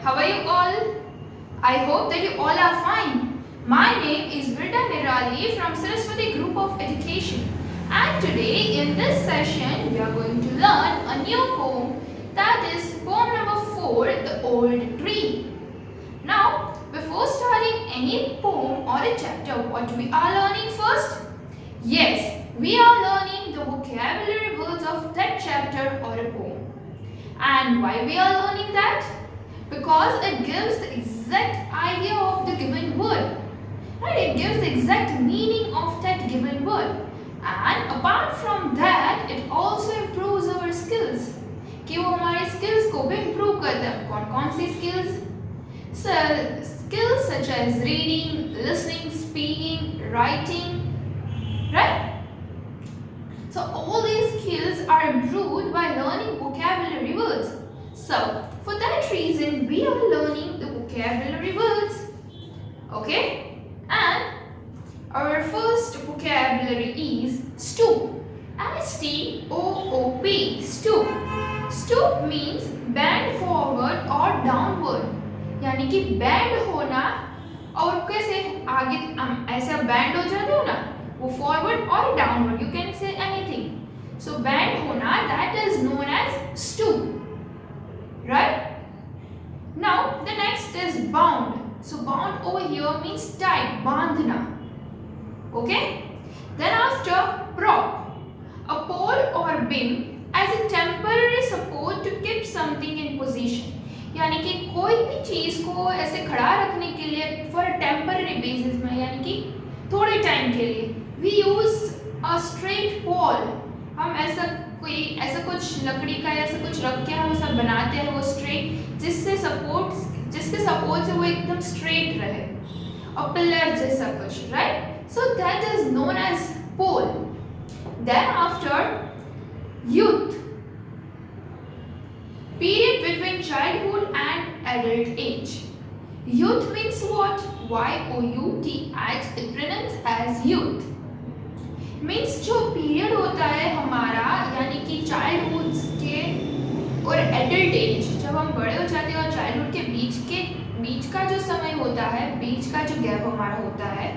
how are you all? I hope that you all are fine. My name is Vrida Nirali from Saraswati Group of Education, and today in this session we are going to learn a new poem, that is poem number 4, The Old Tree. Now, before starting any poem or a chapter, what we are learning first? Yes, we are learning the vocabulary words of that chapter or a poem. And why we are learning that? Because it gives the exact idea of the given word. Right? It gives the exact meaning of that given word. And apart from that, it also improves our skills. कि वो हमारे skills को भी improve करता है. कौन सी skills? So, skills such as reading, listening, speaking, writing. Right? So all these skills are improved by learning vocabulary words. So for that reason we are learning the vocabulary words. Okay? And our first vocabulary is stoop. S-T-O-O-P. Stoop. Stoop means bend forward or downward. यानी कि bend होना और कैसे आगे ऐसा bend हो जाते हो ना, वो forward or downward, you can say anything. So bend होना, that is known as stoop. Right? Now the next is bound. So bound over here means tied, बांधना. Okay? Then after prop, a pole or beam as a temporary support to keep something in position. यानी कि कोई भी चीज को ऐसे खड़ा रखने के लिए फॉर टेम्पररी बेसिस में, यानी कि थोड़े टाइम के लिए we use a straight pole. हम ऐसा कुछ लकड़ी का ऐसा कुछ रख के हम ऐसा बनाते हैं वो स्ट्रेट, जिसके सपोर्ट से वो एकदम स्ट्रेट रहे, और पिलर जैसा कुछ. Right? So that is known as pole. Then after youth, period between childhood and adult age. Youth means what? Y-O-U-T, it pronounced as youth. Means जो पीरियड होता है हमारा, यानी कि चाइल्डहुड के और एडल्ट एज, जब हम बड़े हो जाते हैं और चाइल्डहुड के बीच का जो समय होता है, बीच का जो गैप हमारा होता है,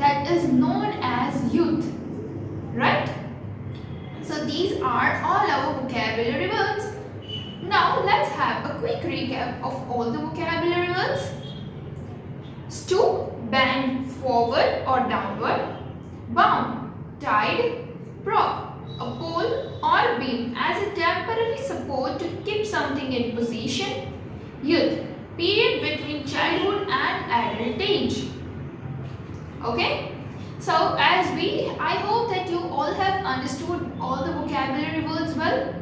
that is known as youth. Right? So these are all our vocabulary words. Now let's have a quick recap of all the vocabulary words. Stoop, bend forward or downward. Bound, tied. Prop, a pole or beam as a temporary support to keep something in position. Youth, period between childhood and adult age. Okay? So I hope that you all have understood all the vocabulary words well.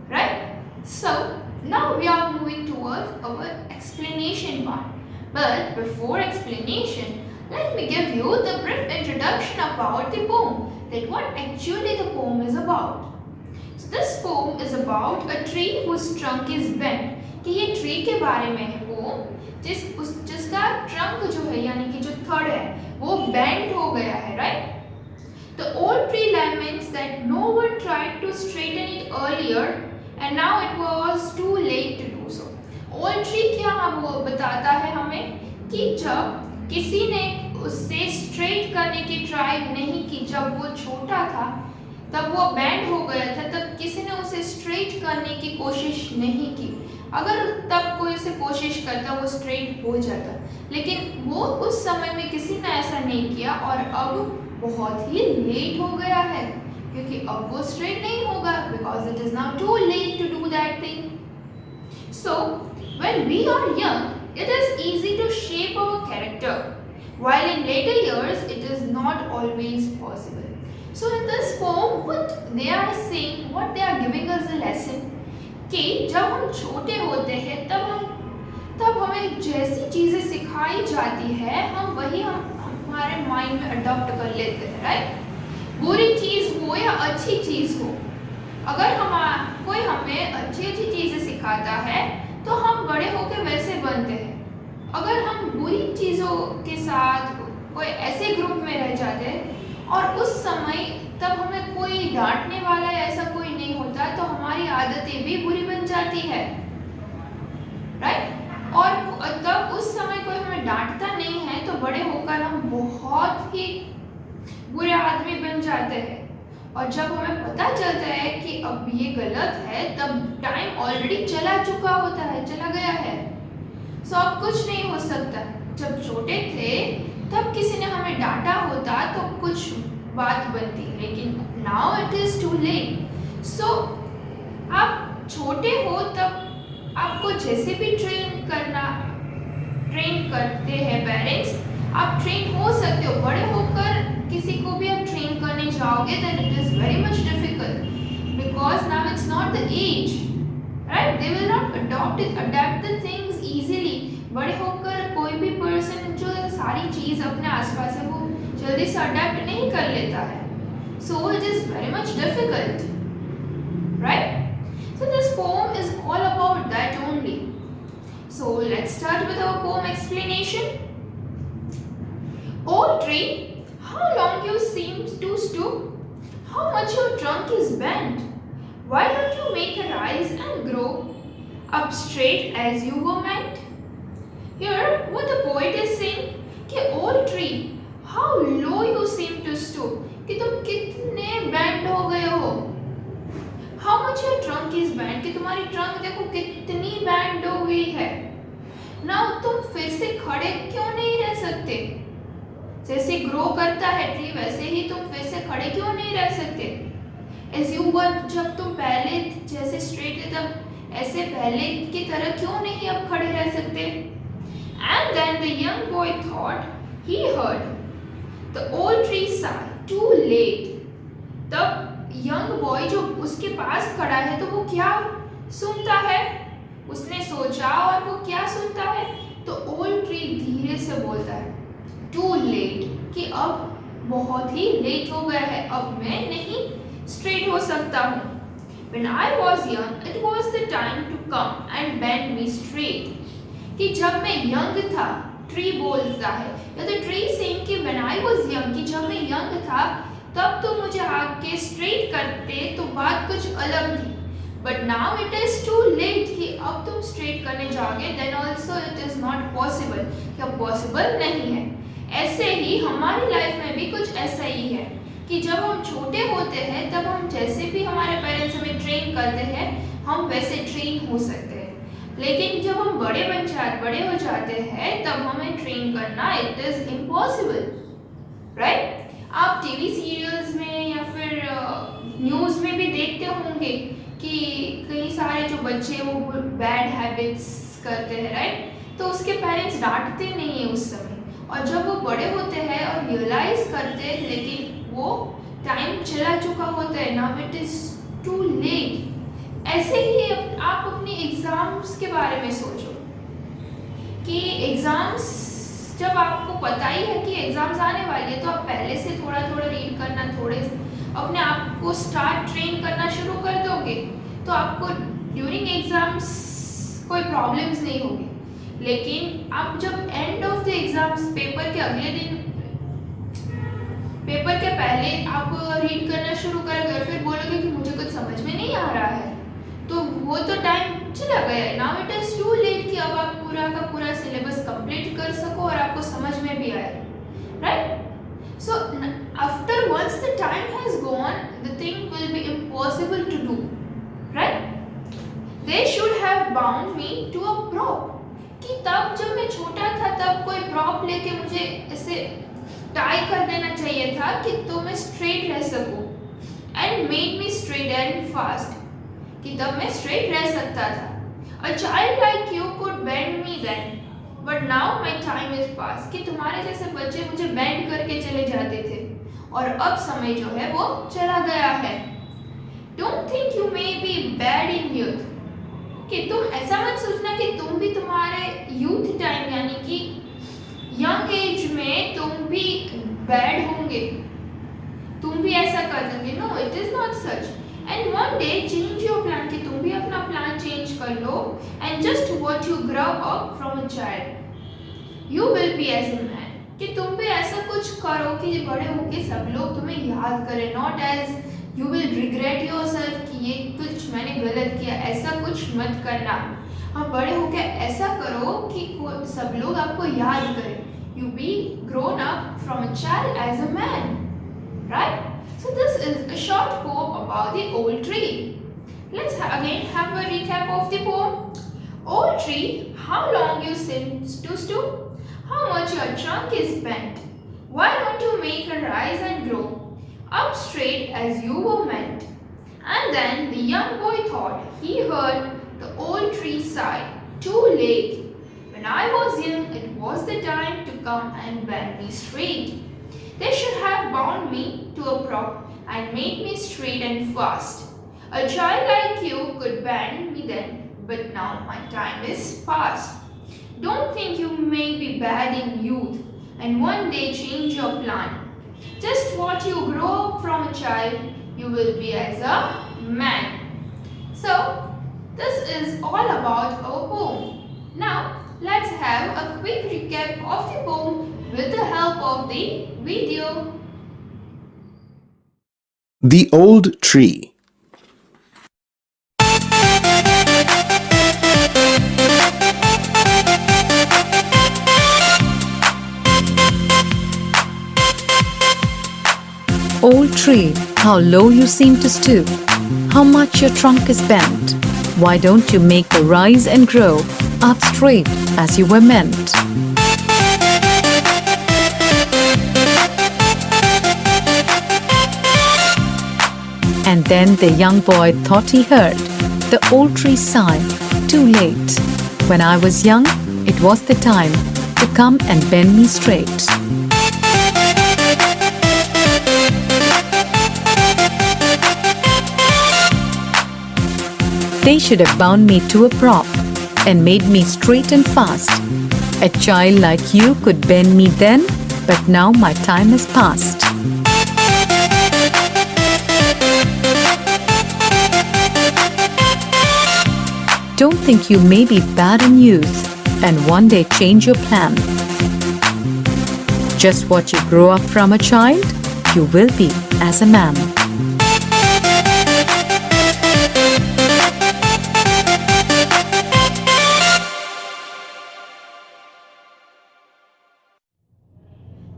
Right? So now we are moving towards our explanation part. But before explanation, let me give you the brief introduction about the poem, that what actually the poem is about. So this poem is about a tree whose trunk is bent. कि ये tree के बारे में है वो, जिसका trunk जो है, यानी कि जो थड़ है, वो बेंड हो गया है. Right? The old tree laments that no one tried to straighten it earlier and now it was too late to do so. Old tree क्या वो बताता है हमें कि जब किसी ने उससे स्ट्रेट करने की ट्राई नहीं की, जब वो छोटा था तब वो बैंड हो गया था, तब किसी ने उसे स्ट्रेट करने की कोशिश नहीं की. अगर तब कोई से कोशिश करता वो स्ट्रेट हो जाता, लेकिन वो उस समय में किसी ने ऐसा नहीं किया और अब बहुत ही लेट हो गया है, क्योंकि अब वो स्ट्रेट नहीं होगा, because it is now too late to do that thing. So when we are young, it is easy to shape our character, while in later years it is not always possible. So in this poem, what they are saying, what they are giving us a lesson, कि जब हम छोटे होते हैं तब हमें जैसी चीजें सिखाई जाती है हम वही हमारे माइंड में अडॉप्ट कर लेते हैं. राइट? बुरी चीज हो या अच्छी चीज हो, अगर कोई हमें अच्छी चीजें सिखाता है तो हम बड़े होकर वैसे बनते हैं. अगर हम बुरी चीजों के साथ कोई ऐसे ग्रुप में रह जाते हैं और उस समय तब हमें कोई डांटने वाला ऐसा कोई नहीं होता, तो हमारी आदतें भी बुरी बन जाती है. राइट? और बुरे आदमी बन जाते हैं। और जब हमें पता चलता है कि अब ये गलत है, तब टाइम ऑलरेडी चला चुका होता है, चला गया है। सो अब कुछ नहीं हो सकता। जब छोटे थे तब किसी ने हमें डांटा होता तो कुछ बात बनती, लेकिन now it is too late. So आप छोटे हो तब आपको जैसे भी ट्रेन करते हैं पेरेंट्स, आप ट्रेन हो सकते हो। बड़े होकर किसी को भी आप ट्रेन करने जाओगे then it is very much difficult because now it's not the age, right? They will not adapt the things easily. बड़े होकर कोई भी पर्सन जो सारी चीज अपने आसपास है वो जल्दी से अडेप्ट नहीं कर लेता है। So it is very much difficult, right? So this poem is all about that only. So let's start with our poem explanation. Old tree, how long you seem to stoop, how much your trunk is bent. Why don't you make a rise and grow up straight as you were meant? Here, what the poet is saying, कि old tree, how low you seem to stoop, कि तुम कितने bend हो गए हो. How much your trunk is bent, कि तुम्हारी trunk देखो कितनी bend हो गई है. Now तुम फिर से खड़े क्यों नहीं रह सकते? जैसे ग्रो करता है ट्री वैसे ही तुम फिर से खड़े क्यों नहीं रह सकते? As you were, जब तुम पहले जैसे स्ट्रेट थे तब ऐसे पहले की तरह क्यों नहीं अब खड़े रह सकते? And then the young boy thought he heard the old tree sigh, too late. तब young boy जो उसके पास खड़ा है तो वो क्या सुनता है? उसने सोचा और वो क्या सुनता है? तो old tree धीरे से बोलता है too late, कि अब बहुत ही लेट हो गया है, अब मैं नहीं स्ट्रेट हो सकता हूँ. When I was young, it was the time to come and bend me straight. कि जब मैं यंग था, ट्री बोलता है, या तो ट्री सेइंग कि when I was young, कि जब मैं यंग था तब तो मुझे आके स्ट्रेट करते तो बात कुछ अलग थी. But now it is too late, कि अब तुम स्ट्रेट करने जाओगे then also it is not possible, कि अब पॉसिबल नहीं है. ऐसे ही हमारी लाइफ में भी कुछ ऐसा ही है कि जब हम छोटे होते हैं तब हम जैसे भी हमारे पेरेंट्स हमें ट्रेन करते हैं हम वैसे ट्रेन हो सकते हैं, लेकिन जब हम बड़े हो जाते हैं तब हमें ट्रेन करना इट इज इम्पॉसिबल, राइट? आप टीवी सीरियल्स में या फिर न्यूज़ में भी देखते होंगे कि कई सारे जो बच्चे वो बैड हैबिट्स करते हैं, राइट? तो उसके पेरेंट्स डांटते नहीं है उस समय, और जब वो बड़े होते हैं और रियलाइज करते हैं लेकिन वो टाइम चला चुका होता है, now it is too late. ऐसे ही आप अपने एग्जाम्स के बारे में सोचो कि एग्जाम्स जब आपको पता ही है कि एग्जाम्स आने वाली है तो आप पहले से थोड़ा थोड़ा रीड करना, थोड़े अपने आप को स्टार्ट ट्रेन करना शुरू कर दोगे तो आपको ड्यूरिंग एग्जाम्स कोई प्रॉब्लम्स नहीं होगी. लेकिन आप जब end of the exams paper के अगले दिन, पेपर के पहले आप रीड करना शुरू करोगे और फिर बोलोगे कि मुझे कुछ समझ में नहीं आ रहा है, तो वो तो टाइम चला गया है. Now it is too late कि अब आप पूरा का पूरा सिलेबस कंप्लीट कर सको और आपको समझ में भी आए, right? So after once the time has gone the thing will be impossible to do, right? They should have bound me to a prop, कि तब जब मैं छोटा था तब कोई प्रॉप लेके मुझे ऐसे टाई कर देना चाहिए था कि तो मैं स्ट्रेट रह सकूं, and made me straight and fast, कि तब मैं स्ट्रेट रह सकता था. A child like you could bend me then but now my time is pass, कि तुम्हारे जैसे बच्चे मुझे बेंड करके चले जाते थे और अब समय जो है वो चला गया है. Don't think you may be bad in youth, कि तुम ऐसा मत सोचना कि तुम भी तुम्हारे यूथ टाइम यानी कि यंग एज में तुम भी बैड होंगे, तुम भी ऐसा कर देंगे. No, it is not such. And one day change your plan, कि तुम भी अपना प्लान चेंज कर लो, and just what you grow up from a child you will be as a man, कि तुम भी ऐसा कुछ करो कि बड़े होके सब लोग तुम्हें याद करें, not as you will regret yourself कि ये कुछ मैंने गलत किया. ऐसा कुछ मत करना. आप बड़े होकर ऐसा करो कि सब लोग आपको याद करें. You be grown up from a child as a man, right? So this is a short poem about the old tree. Let's again have a recap of the poem. Old tree, how long you seem to stoop, how much your trunk is bent. Why don't you make a rise and grow up straight as you were meant? And then the young boy thought he heard the old tree sigh, too late. When I was young, it was the time to come and bend me straight. They should have bound me to a prop and made me straight and fast. A child like you could bend me then, but now my time is past. Don't think you may be bad in youth and one day change your plan. Just what you grow up from a child, you will be as a man. So, this is all about our poem. Now, let's have a quick recap of the poem with the help of the video. The Old Tree. Old tree, how low you seem to stoop, how much your trunk is bent. Why don't you make a rise and grow up straight as you were meant? And then the young boy thought he heard the old tree sigh, too late. When I was young, it was the time to come and bend me straight. They should have bound me to a prop and made me straight and fast. A child like you could bend me then, but now my time has passed. Don't think you may be bad in youth and one day change your plan. Just what you grow up from a child, you will be as a man.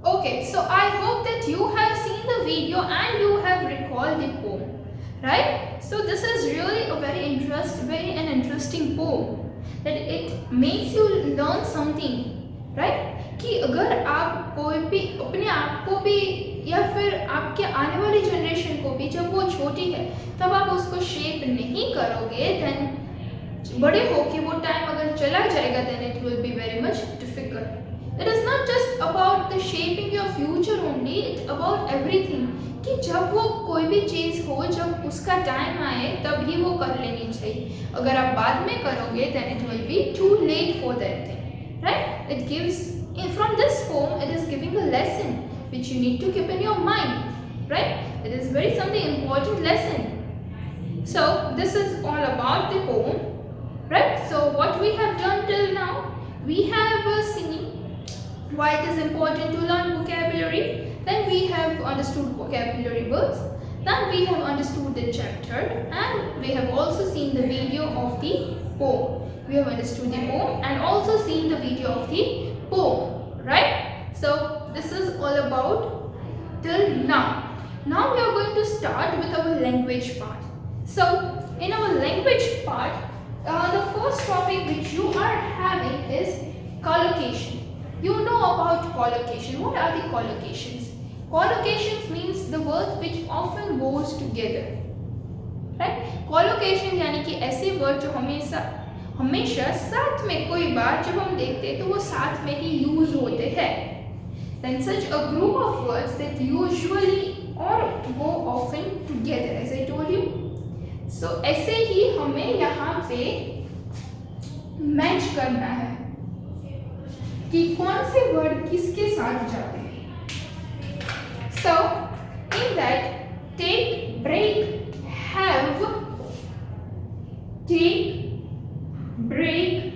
Okay, so I hope that you have seen the video and you have recalled the poem, right? So this is really a very interesting poem that it makes you learn something, right? कि अगर आप कोई भी अपने आप को भी या फिर आपके आने वाली जनरेशन को भी जब वो छोटी है तब आप उसको शेप नहीं करोगे then बड़े होके वो टाइम अगर चला जाएगा then it will be very much difficult. It is not just about the shaping your future only, it's about everything. कि जब वो कोई भी चीज़ हो जब उसका टाइम आए तब ही वो कर लेनी चाहिए. अगर आप बाद में करोगे then it will be too late for that thing, right? It gives, from this poem, it is giving a lesson which you need to keep in your mind, right? It is very something important lesson. So this is all about the poem, right? So what we have done till now, we have seen why it is important to learn vocabulary, then we have understood vocabulary words, then we have understood the chapter, and we have also seen the video of the poem. We have understood the poem and also seen the video of the poem, right? So this is all about till now. Now we are going to start with our language part. So in our language part, the first topic which you are having is collocation. You know about collocation. What are the collocations? Collocations means the words which often goes together, right? Collocation यानी कि ऐसे word जो हमेशा साथ में कोई बार जब हम देखते हैं तो वो साथ में ही यूज होते हैं. Then such a group of words that usually or go often together, as I told you. So ऐसे ही हमें यहाँ पे मैच करना है कि कौन से वर्ड किसके साथ जाते हैं. So in that, take, break, have, take, break,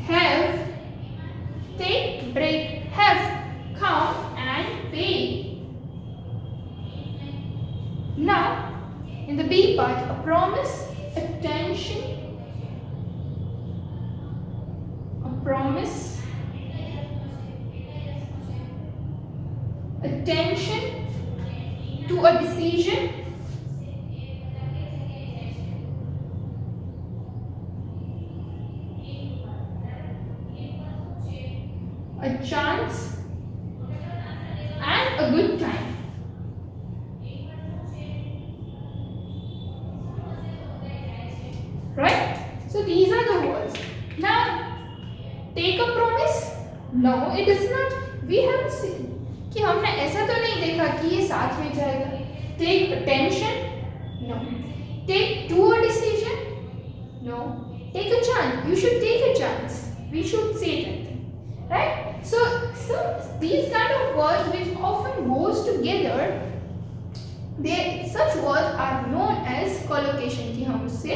have, take, break, have, come and pay. Now in the B part, a promise, attention, promise, attention to a decision, a chance, and a good time. Right? So these are the words. Now, take a promise? No, it is not. We haven't seen कि हमने ऐसा तो नहीं देखा कि ये साथ में जाएगा. Take attention? No. Take to a decision? No. Take a chance. You should take a chance. We should say that. Right? So these kind of words which often goes together, such words are known as collocation. कि हम उससे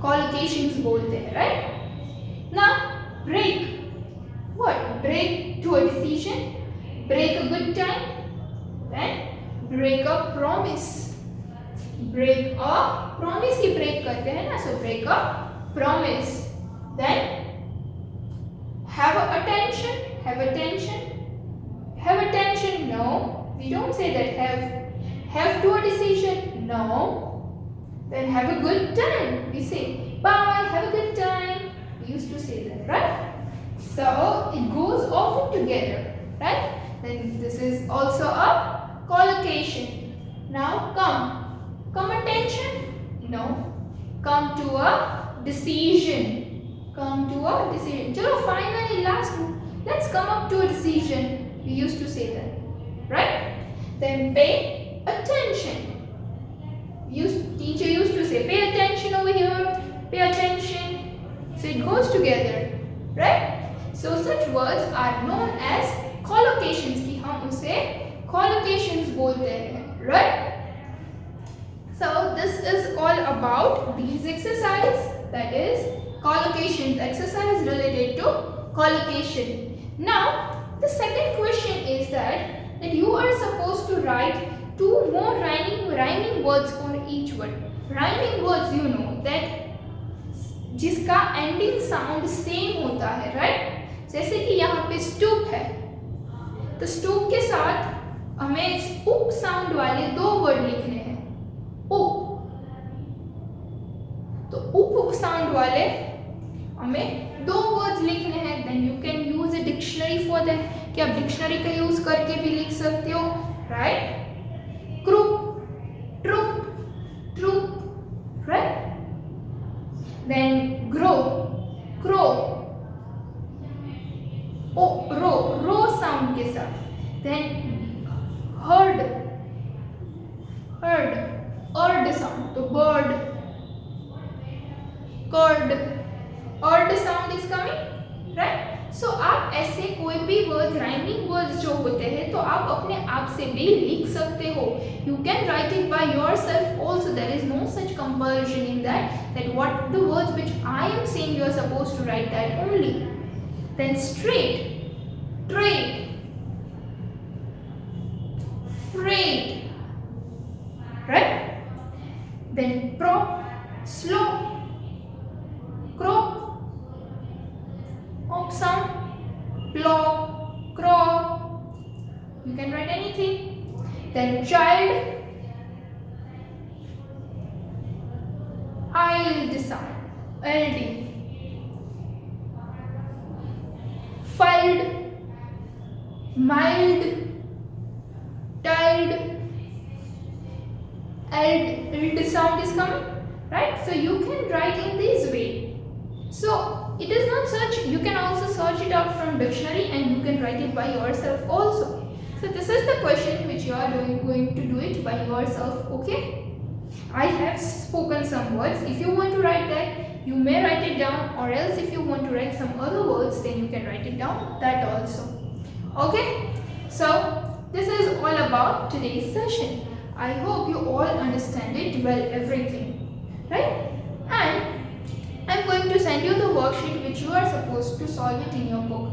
collocations बोलते हैं. Right? Now, break. What? Break to a decision. Break a good time. Then break a promise. Break a promise he break करते हैं ना, so break a promise. Then have attention. Have attention. Have attention. No, we don't say that. Have to a decision. No. Then have a good time. We say bye. Have a good time. We used to say that, right? So it goes often together, right? Then this is also a collocation. Now come attention. No. Come to a decision. Come to a decision. Chalo, finally last one. Let's come up to a decision. We used to say that, right? Then pay attention. Teacher used to say pay attention over here. Pay attention. So it goes together, right? So such words are known as collocations. कि हम उसे collocations बोलते हैं, right? So this is all about these exercise, that is collocations exercise related to collocation. Now the second question is that you are supposed to write 2 more rhyming words for each word. Rhyming words, you know that जिसका ending sound same होता है, right? जैसे कि यहाँ पे stoop है, तो stoop के साथ हमें up sound वाले 2 वर्ड लिखने हैं. up, तो up sound वाले हमें 2 वर्ड्स लिखने हैं. Then you can use a dictionary for that. कि आप डिक्शनरी का यूज करके भी लिख सकते हो, right? Crook, troop, troop, right? Then grow, crow, ro sound के साथ. Then herd sound, तो bird, curd sound is coming, right? So आप ऐसे कोई भी वर्ड राइमिंग वर्ड्स जो होते हैं तो आप अपने आप से भी लिख सकते हो. You can write it by yourself also. There is no such compulsion in that what the words which I am saying you are supposed to write that only. Then straight, trade, freight, right? Then prop, slow, crop, sound, block, crop. You can write anything. Then child, ild sound, ld. Filed, mild, tiled, ld sound is coming, right? So you can write in this way. So it is not such, you can also search it out from dictionary and you can write it by yourself also. So this is the question which you are going to do it by yourself, okay? I have spoken some words. If you want to write that, you may write it down, or else if you want to write some other words, then you can write it down that also. Okay? So this is all about today's session. I hope you all understand it well, everything, right? And I'm going to send you the worksheet which you are supposed to solve it in your book.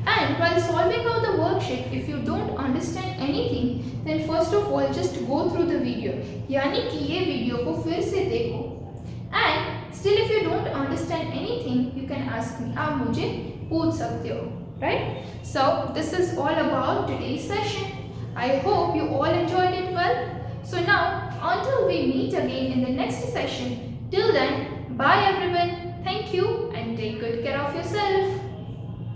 And while solving out the worksheet, if you don't understand anything, then first of all just go through the video. यानी कि ये video को फिर से देखो. And still if you don't understand anything, you can ask me. आप मुझे पूछ सकते हो, right? So this is all about today's session. I hope you all enjoyed it well. So now, until we meet again in the next session, till then, bye everyone. Thank you and take good care of yourself.